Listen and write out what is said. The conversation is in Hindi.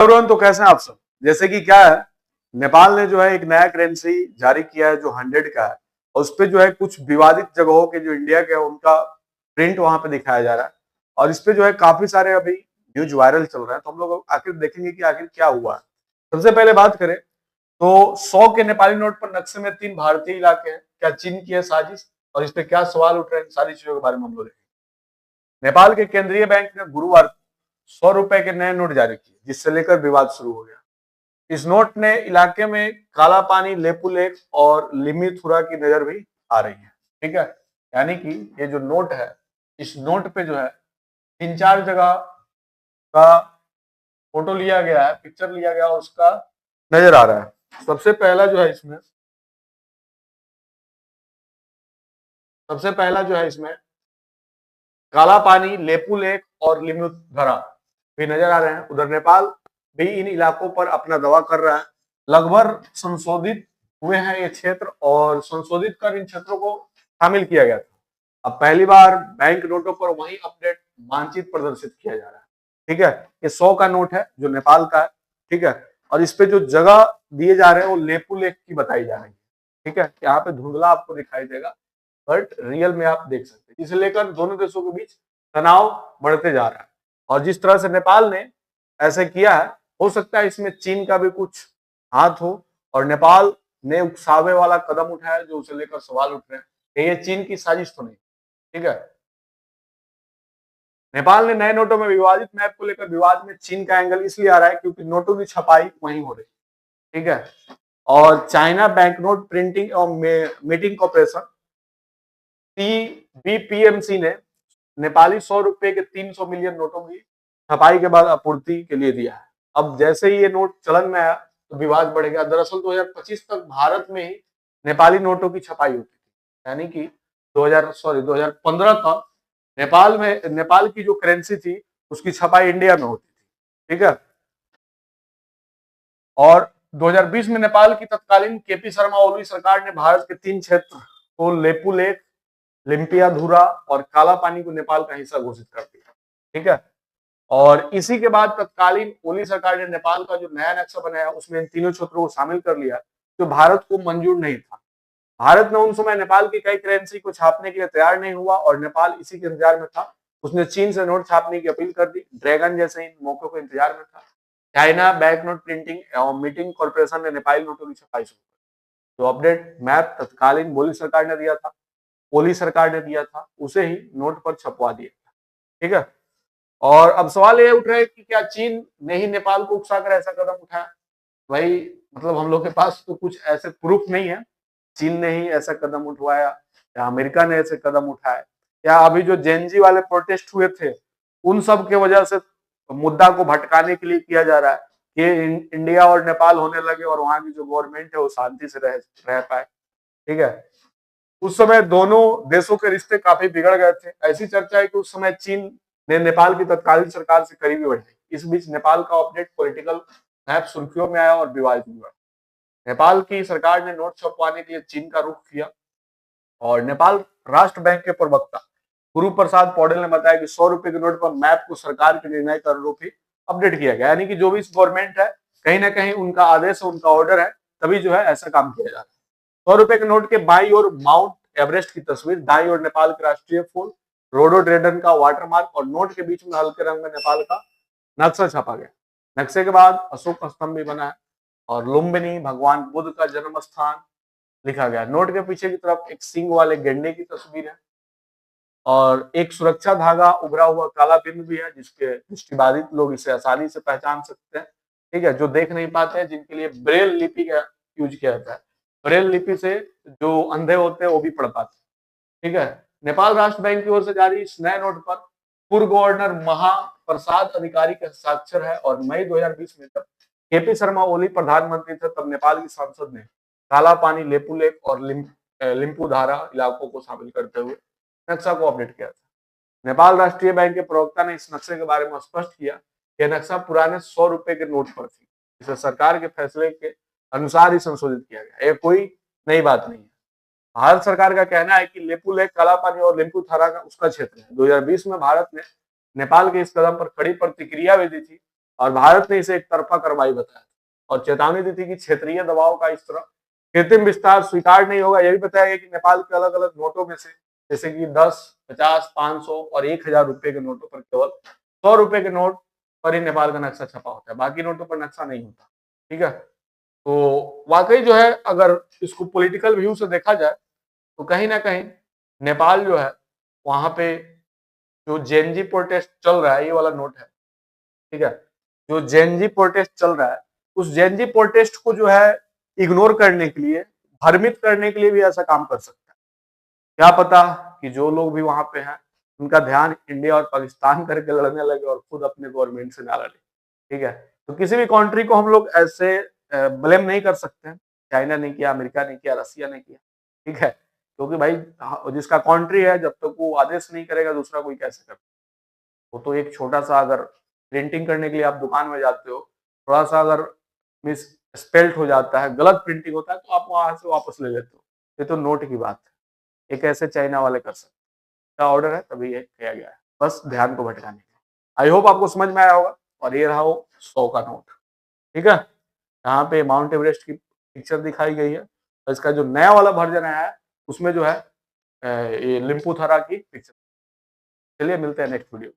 एवरीवन, तो कैसे हैं आप सब। जैसे कि क्या है, नेपाल ने जो है एक नया करेंसी जारी किया है जो 100 का है, और उस पे जो है कुछ विवादित जगहों के जो इंडिया के हैं उनका प्रिंट वहां पे दिखाया जा रहा है। और इस पे जो है काफी सारे अभी न्यूज वायरल चल रहा है, तो हम लोग आखिर देखेंगे कि आखिर क्या हुआ है। सबसे पहले बात करें तो 100 के नेपाली नोट पर नक्शे में 3 भारतीय इलाके हैं, क्या चीन की है साजिश, और इस पे क्या सवाल उठ रहे हैं, सारी चीजों के बारे में हम लोग देखेंगे। नेपाल के केंद्रीय बैंक ने गुरुवार को 100 रुपए के नए नोट जारी किए, जिससे लेकर विवाद शुरू हो गया। इस नोट ने इलाके में काला पानी, लेपू लेक और लिमिथुरा की नजर भी आ रही है। ठीक है, यानी कि ये जो नोट है, इस नोट पे जो है 3-4 जगह का फोटो लिया गया है, पिक्चर लिया गया और उसका नजर आ रहा है। सबसे पहला जो है इसमें काला पानी, लेपू लेक और लिमिथुरा भी नजर आ रहे हैं। उधर नेपाल भी इन इलाकों पर अपना दावा कर रहा है। लगभग संशोधित हुए हैं ये क्षेत्र, और संशोधित कर इन क्षेत्रों को शामिल किया गया था। अब पहली बार बैंक नोटों पर वही अपडेट मानचित्र प्रदर्शित किया जा रहा है। ठीक है, ये 100 का नोट है जो नेपाल का है। ठीक है, और इस पे जो जगह दिए जा रहे हैं वो लेपू लेक की बताई जा रही है। ठीक है, यहाँ पे धुंधला आपको दिखाई देगा, बट रियल में आप देख सकते हैं। इसे लेकर दोनों देशों के बीच तनाव बढ़ते जा रहा है। और जिस तरह से नेपाल ने ऐसे किया है, हो सकता है इसमें चीन का भी कुछ हाथ हो, और नेपाल ने उकसावे वाला कदम उठाया जो उसे लेकर सवाल उठ रहे हैं कि ये चीन की साजिश तो नहीं। ठीक है, नेपाल ने नए नोटों में विवादित मैप को लेकर विवाद में चीन का एंगल इसलिए आ रहा है क्योंकि नोटों की छपाई वहीं हो रही है। ठीक है, और चाइना बैंक नोट प्रिंटिंग और मीटिंग कॉर्पोरेशन बीपीएमसी ने नेपाली 100 रुपए के 300 मिलियन नोटों की छपाई के बाद आपूर्ति के लिए दिया है। अब जैसे ही ये नोट चलन में आया तो विवाद बढ़ गया। दरअसल 2025 तक भारत में ही नेपाली नोटों की छपाई होती थी, यानी कि 2015 तक नेपाल की जो करेंसी थी उसकी छपाई इंडिया में होती थी। ठीक है, और 2020 में नेपाल की तत्कालीन केपी शर्मा ओली सरकार ने भारत के 3 क्षेत्र को लेपू लेक, लिम्पियाधुरा और काला पानी को नेपाल का हिस्सा घोषित कर दिया। ठीक है, और इसी के बाद तत्कालीन ओली सरकार ने नेपाल का जो नया नक्शा बनाया उसमें इन तीनों क्षेत्रों को शामिल कर लिया, जो भारत को मंजूर नहीं था। भारत ने उन समय नेपाल की कई करेंसी को छापने के लिए तैयार नहीं हुआ, और नेपाल इसी के इंतजार में था। उसने चीन से नोट छापने की अपील कर दी। ड्रैगन जैसे इन मौकों को इंतजार में था। चाइना बैंक नोट प्रिंटिंग एवं मीटिंग कॉर्पोरेशन ने नेपाली नोटों की छपाई शुरू की। जो अपडेट मैप तत्कालीन ओली सरकार ने दिया था उसे ही नोट पर छपवा दिया। ठीक है, और अब सवाल ये उठ रहा है कि क्या चीन ने ही नेपाल को उकसाकर ऐसा कदम उठाया। भाई, मतलब हम लोग के पास तो कुछ ऐसे प्रूफ नहीं है चीन ने ही ऐसा कदम उठवाया या अमेरिका ने ऐसे कदम उठाए, या अभी जो जेनजी वाले प्रोटेस्ट हुए थे उन सब के वजह से मुद्दा को भटकाने के लिए किया जा रहा है कि इंडिया और नेपाल होने लगे और वहां की जो गवर्नमेंट है वो शांति से रह पाए। ठीक है, उस समय दोनों देशों के रिश्ते काफी बिगड़ गए थे। ऐसी चर्चा है कि उस समय चीन ने नेपाल की तत्कालीन सरकार से करीबी बढ़ाई। इस बीच नेपाल का अपडेट पॉलिटिकल मैप सुर्खियों में आया और विवादित हुआ। नेपाल की सरकार ने नोट छपवाने के लिए चीन का रुख किया, और नेपाल राष्ट्र बैंक के प्रवक्ता गुरु प्रसाद पौडेल ने बताया कि 100 रुपए के नोट पर मैप को सरकार के निर्णय के अनुरूप ही अपडेट किया गया, यानी कि जो भी गवर्नमेंट है कहीं ना कहीं उनका आदेश है, उनका ऑर्डर है, तभी जो है ऐसा काम किया जा रहा है। 100 रुपए के नोट के बाईं ओर माउंट एवरेस्ट की तस्वीर, दाईं ओर नेपाल के राष्ट्रीय फूल रोडोडेंड्रन का वाटरमार्क, और नोट के बीच में हल्के रंग में नेपाल का नक्शा छपा गया। नक्शे के बाद अशोक स्तंभ भी बना है और लुम्बिनी भगवान बुद्ध का जन्म स्थान लिखा गया। नोट के पीछे की तरफ एक सींग वाले गेंडे की तस्वीर है, और एक सुरक्षा धागा उभरा हुआ काला बिंदु भी है, जिसके दृष्टिबाधित लोग इसे आसानी से पहचान सकते हैं। ठीक है, जो देख नहीं पाते हैं, जिनके लिए ब्रेल लिपि का यूज किया जाता है। ब्रेल लिपि से जो अंधे होते हैं वो भी पढ़ पाते हैं। ठीक है, नेपाल राष्ट्र बैंक की ओर से जारी इस नए नोट पर पूर्व गवर्नर महाप्रसाद अधिकारी का हस्ताक्षर है, और मई 2020 में तब केपी शर्मा ओली प्रधानमंत्री थे तब नेपाल की संसद ने काला पानी, लेपू लेक और लिम्पुधारा इलाकों को शामिल करते हुए नक्शा को अपडेट किया था। नेपाल राष्ट्रीय बैंक के प्रवक्ता ने इस नक्शे के बारे में स्पष्ट किया कि नक्शा पुराने 100 रुपए के नोट पर थी। इसे सरकार के फैसले के अनुसार ही संशोधित किया गया। ये कोई नई बात नहीं है। भारत सरकार का कहना है कि लेपू लेक, काला पानी और लिम्पुथारा का उसका क्षेत्र है। 2020 में भारत ने नेपाल के इस कदम पर कड़ी प्रतिक्रिया भी दी थी, और भारत ने इसे एक तरफा कार्रवाई बताया और चेतावनी दी थी कि क्षेत्रीय दबाव का इस तरह कृत्रिम विस्तार स्वीकार नहीं होगा। यह भी बताया गया कि नेपाल के अलग अलग नोटों में से जैसे कि 10, 50, 500 और 1000 रुपए के नोटों पर केवल 100 रुपए के नोट पर ही नेपाल का नक्शा छपा होता है, बाकी नोटों पर नक्शा नहीं होता। ठीक है, तो वाकई जो है अगर इसको पॉलिटिकल व्यू से देखा जाए तो कहीं ना कहीं नेपाल जो है वहां पे जो जेएनजी प्रोटेस्ट चल रहा है, ये वाला नोट है, ठीक है, जो जेएनजी प्रोटेस्ट चल रहा है उस जेएनजी प्रोटेस्ट को जो है इग्नोर करने के लिए, भ्रमित करने के लिए भी ऐसा काम कर सकता है। क्या पता कि जो लोग भी वहां पे हैं उनका ध्यान इंडिया और पाकिस्तान करके लड़ने लगे और खुद अपने गवर्नमेंट से ना लड़े। ठीक है, तो किसी भी कंट्री को हम लोग ऐसे ब्लेम नहीं कर सकते हैं। चाइना ने किया, अमेरिका ने किया, रसिया ने किया, ठीक है, क्योंकि भाई जिसका कंट्री है जब तक वो आदेश नहीं करेगा दूसरा कोई कैसे कर। वो तो एक छोटा सा अगर प्रिंटिंग करने के लिए आप दुकान में जाते हो, थोड़ा सा अगर मिस स्पेल्ट हो जाता है, गलत प्रिंटिंग होता है तो आप वहां से वापस ले लेते हो। ये तो नोट की बात है, ये कैसे चाइना वाले कर सकते का ऑर्डर है तभी ये किया गया है, बस ध्यान को भटकाने के लिए। आई होप आपको समझ में आया होगा। और ये रहा वो 100 का नोट। ठीक है, यहाँ पे माउंट एवरेस्ट की पिक्चर दिखाई गई है और इसका जो नया वाला वर्जन आया है उसमें जो है ये लिम्पुथरा की पिक्चर। चलिए मिलते हैं नेक्स्ट वीडियो।